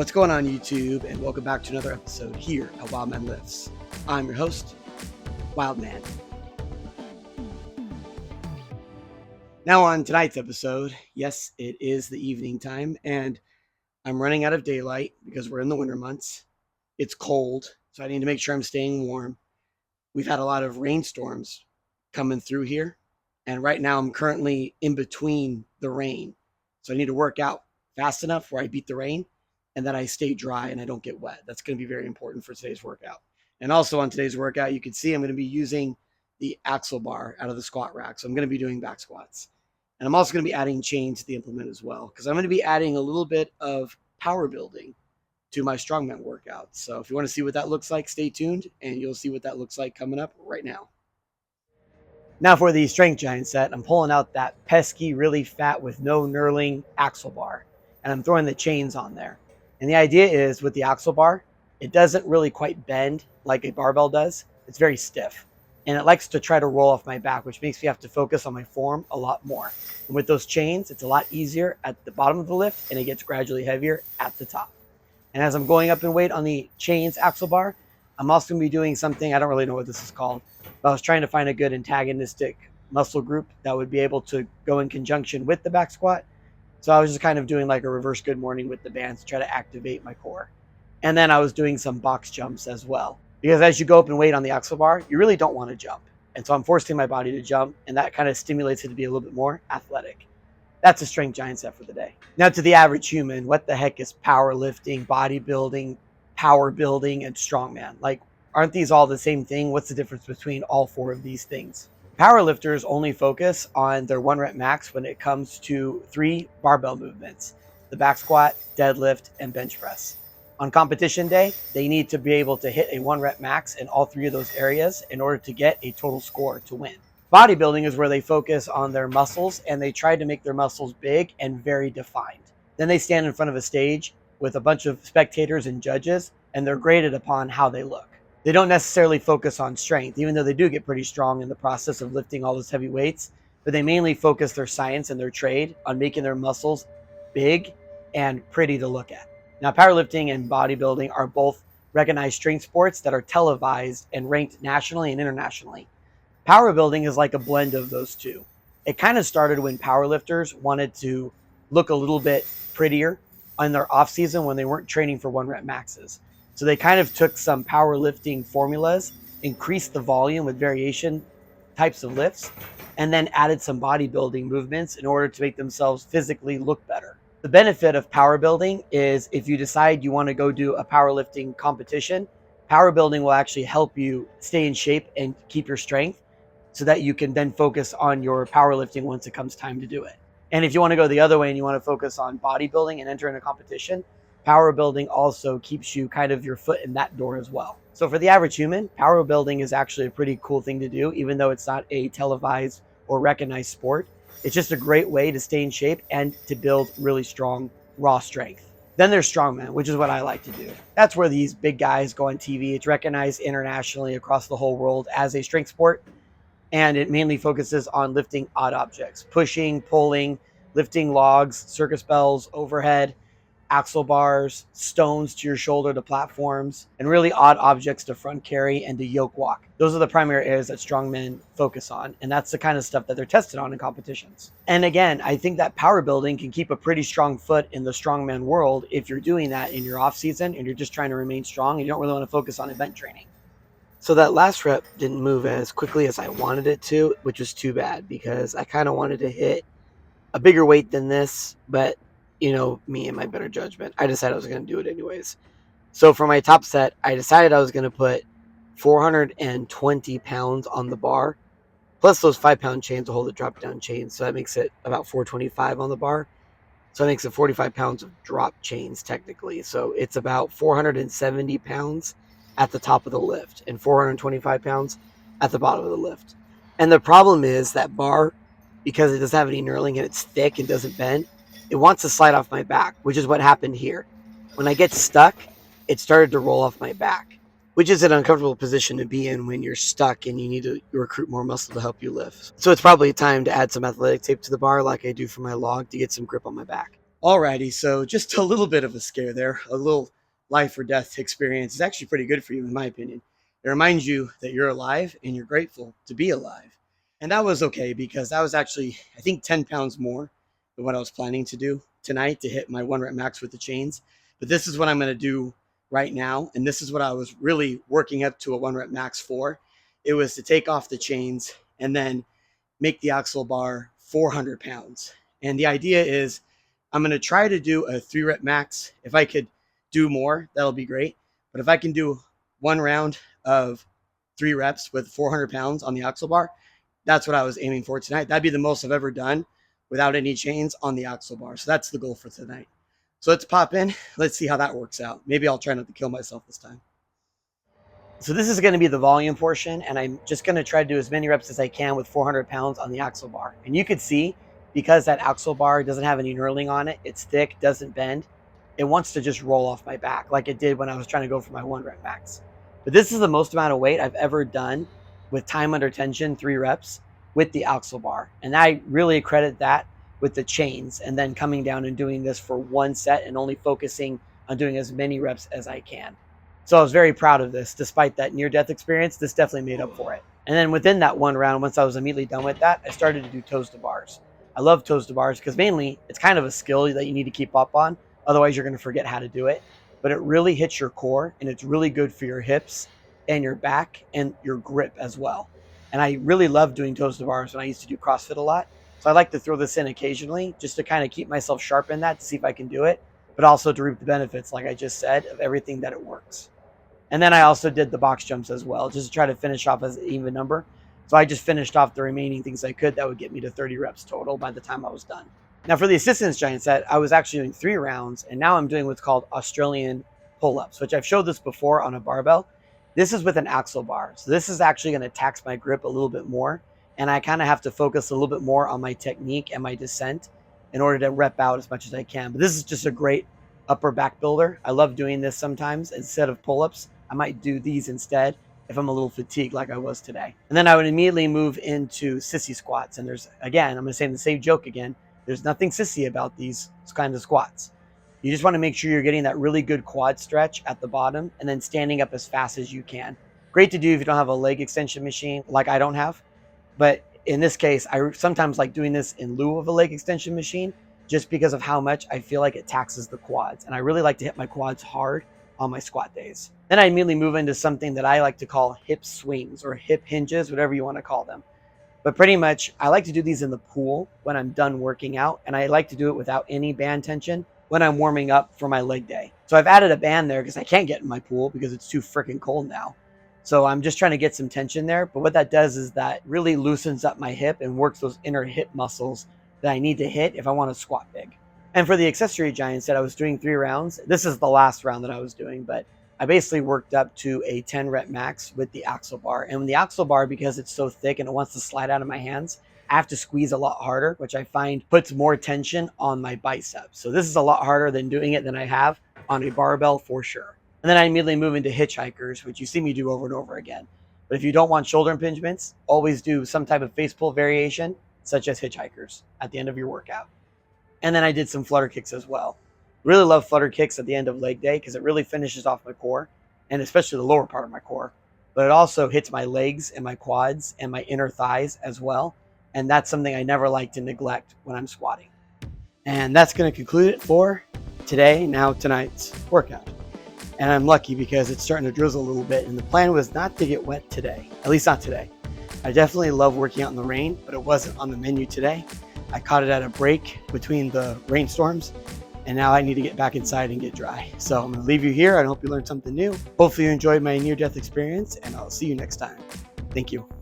What's going on, YouTube, and welcome back to another episode here at WILDMAN Lifts. I'm your host, WILDMAN. Now on tonight's episode, yes, it is the evening time, and I'm running out of daylight because we're in the winter months. It's cold, so I need to make sure I'm staying warm. We've had a lot of rainstorms coming through here, and right now I'm currently in between the rain. So I need to work out fast enough where I beat the rain and that I stay dry and I don't get wet. That's going to be very important for today's workout. And also on today's workout, you can see I'm going to be using the axle bar out of the squat rack. So I'm going to be doing back squats. And I'm also going to be adding chains to the implement as well, because I'm going to be adding a little bit of power building to my strongman workout. So if you want to see what that looks like, stay tuned and you'll see what that looks like coming up right now. Now for the strength giant set, I'm pulling out that pesky, really fat with no knurling axle bar, and I'm throwing the chains on there. And the idea is with the axle bar, it doesn't really quite bend like a barbell does. It's very stiff. And it likes to try to roll off my back, which makes me have to focus on my form a lot more. And with those chains, it's a lot easier at the bottom of the lift, and it gets gradually heavier at the top. And as I'm going up in weight on the chains axle bar, I'm also going to be doing something, I don't really know what this is called, but I was trying to find a good antagonistic muscle group that would be able to go in conjunction with the back squat. So I was just kind of doing like a reverse good morning with the bands to try to activate my core. And then I was doing some box jumps as well. Because as you go up and weight on the axle bar, you really don't want to jump. And so I'm forcing my body to jump, and that kind of stimulates it to be a little bit more athletic. That's a strength giant set for the day. Now to the average human, what the heck is powerlifting, bodybuilding, power building, and strongman? Like, aren't these all the same thing? What's the difference between all four of these things? Powerlifters only focus on their 1 rep max when it comes to 3 barbell movements: the back squat, deadlift, and bench press. On competition day, they need to be able to hit a 1 rep max in all 3 of those areas in order to get a total score to win. Bodybuilding is where they focus on their muscles, and they try to make their muscles big and very defined. Then they stand in front of a stage with a bunch of spectators and judges, and they're graded upon how they look. They don't necessarily focus on strength, even though they do get pretty strong in the process of lifting all those heavy weights, but they mainly focus their science and their trade on making their muscles big and pretty to look at. Now, powerlifting and bodybuilding are both recognized strength sports that are televised and ranked nationally and internationally. Powerbuilding is like a blend of those two. It kind of started when powerlifters wanted to look a little bit prettier in their off season when they weren't training for 1 rep maxes. So they kind of took some powerlifting formulas, increased the volume with variation types of lifts, and then added some bodybuilding movements in order to make themselves physically look better. The benefit of power building is if you decide you want to go do a powerlifting competition, power building will actually help you stay in shape and keep your strength so that you can then focus on your powerlifting once it comes time to do it. And if you want to go the other way and you want to focus on bodybuilding and enter in a competition, power building also keeps you kind of your foot in that door as well. So for the average human, power building is actually a pretty cool thing to do, even though it's not a televised or recognized sport. It's just a great way to stay in shape and to build really strong raw strength. Then there's strongman, which is what I like to do. That's where these big guys go on TV. It's recognized internationally across the whole world as a strength sport, and it mainly focuses on lifting odd objects: pushing, pulling, lifting logs, circus bells, overhead, axle bars, stones to your shoulder to platforms, and really odd objects to front carry and to yoke walk. Those are the primary areas that strongmen focus on, and that's the kind of stuff that they're tested on in competitions. And again, I think that power building can keep a pretty strong foot in the strongman world if you're doing that in your off season and you're just trying to remain strong and you don't really want to focus on event training. So that last rep didn't move as quickly as I wanted it to, which was too bad because I kind of wanted to hit a bigger weight than this, but you know, me and my better judgment, I decided I was going to do it anyways. So for my top set, I decided I was going to put 420 pounds on the bar, plus those 5-pound chains to hold the drop down chains. So that makes it about 425 on the bar. So that makes it 45 pounds of drop chains technically. So it's about 470 pounds at the top of the lift and 425 pounds at the bottom of the lift. And the problem is that bar, because it doesn't have any knurling and it's thick and doesn't bend, it wants to slide off my back, which is what happened here. When I get stuck, it started to roll off my back, which is an uncomfortable position to be in when you're stuck and you need to recruit more muscle to help you lift. So it's probably time to add some athletic tape to the bar like I do for my log to get some grip on my back. Alrighty, so just a little bit of a scare there, a little life or death experience is actually pretty good for you, in my opinion. It reminds you that you're alive and you're grateful to be alive. And that was okay because that was actually, I think, 10 pounds more than what I was planning to do tonight to hit my 1 rep max with the chains. But this is what I'm going to do right now. And this is what I was really working up to a 1 rep max for. It was to take off the chains and then make the axle bar 400 pounds. And the idea is I'm going to try to do a 3 rep max. If I could do more, that'll be great. But if I can do one round of 3 reps with 400 pounds on the axle bar, that's what I was aiming for tonight. That'd be the most I've ever done without any chains on the axle bar. So that's the goal for tonight. So let's pop in. Let's see how that works out. Maybe I'll try not to kill myself this time. So this is going to be the volume portion, and I'm just going to try to do as many reps as I can with 400 pounds on the axle bar. And you could see, because that axle bar doesn't have any knurling on it, it's thick, doesn't bend, it wants to just roll off my back like it did when I was trying to go for my 1 rep max. But this is the most amount of weight I've ever done with time under tension, 3 reps, with the axle bar. And I really credit that with the chains and then coming down and doing this for 1 set and only focusing on doing as many reps as I can. So I was very proud of this. Despite that near-death experience, this definitely made up for it. And then within that 1 round, once I was immediately done with that, I started to do toes to bars. I love toes to bars because mainly it's kind of a skill that you need to keep up on. Otherwise, you're going to forget how to do it. But it really hits your core, and it's really good for your hips and your back and your grip as well. And I really love doing toes to bars when I used to do CrossFit a lot. So I like to throw this in occasionally just to kind of keep myself sharp in that to see if I can do it, but also to reap the benefits, like I just said, of everything that it works. And then I also did the box jumps as well, just to try to finish off as an even number. So I just finished off the remaining things I could that would get me to 30 reps total by the time I was done. Now for the assistance giant set, I was actually doing 3 rounds, and now I'm doing what's called Australian pull-ups, which I've showed this before on a barbell. This is with an axle bar. So this is actually going to tax my grip a little bit more, and I kind of have to focus a little bit more on my technique and my descent in order to rep out as much as I can. But this is just a great upper back builder. I love doing this sometimes. Instead of pull-ups, I might do these instead if I'm a little fatigued like I was today. And then I would immediately move into sissy squats. And there's, again, I'm going to say the same joke again. There's nothing sissy about these kind of squats. You just want to make sure you're getting that really good quad stretch at the bottom and then standing up as fast as you can. Great to do if you don't have a leg extension machine like I don't have. But in this case, I sometimes like doing this in lieu of a leg extension machine just because of how much I feel like it taxes the quads. And I really like to hit my quads hard on my squat days. Then I immediately move into something that I like to call hip swings or hip hinges, whatever you want to call them. But pretty much I like to do these in the pool when I'm done working out, and I like to do it without any band tension when I'm warming up for my leg day. So I've added a band there because I can't get in my pool because it's too freaking cold now. So I'm just trying to get some tension there. But what that does is that really loosens up my hip and works those inner hip muscles that I need to hit if I want to squat big. And for the accessory giant set, I was doing 3 rounds. This is the last round that I was doing, but I basically worked up to a 10 rep max with the axle bar. And with the axle bar, because it's so thick and it wants to slide out of my hands, I have to squeeze a lot harder, which I find puts more tension on my biceps. So this is a lot harder than doing it than I have on a barbell for sure. And then I immediately move into hitchhikers, which you see me do over and over again. But if you don't want shoulder impingements, always do some type of face pull variation, such as hitchhikers at the end of your workout. And then I did some flutter kicks as well. Really love flutter kicks at the end of leg day because it really finishes off my core, and especially the lower part of my core. But it also hits my legs and my quads and my inner thighs as well. And that's something I never like to neglect when I'm squatting. And that's going to conclude it for tonight's workout. And I'm lucky because it's starting to drizzle a little bit, and the plan was not to get wet today, at least not today. I definitely love working out in the rain, but it wasn't on the menu today. I caught it at a break between the rainstorms, and now I need to get back inside and get dry. So I'm going to leave you here. I hope you learned something new. Hopefully you enjoyed my near-death experience, and I'll see you next time. Thank you.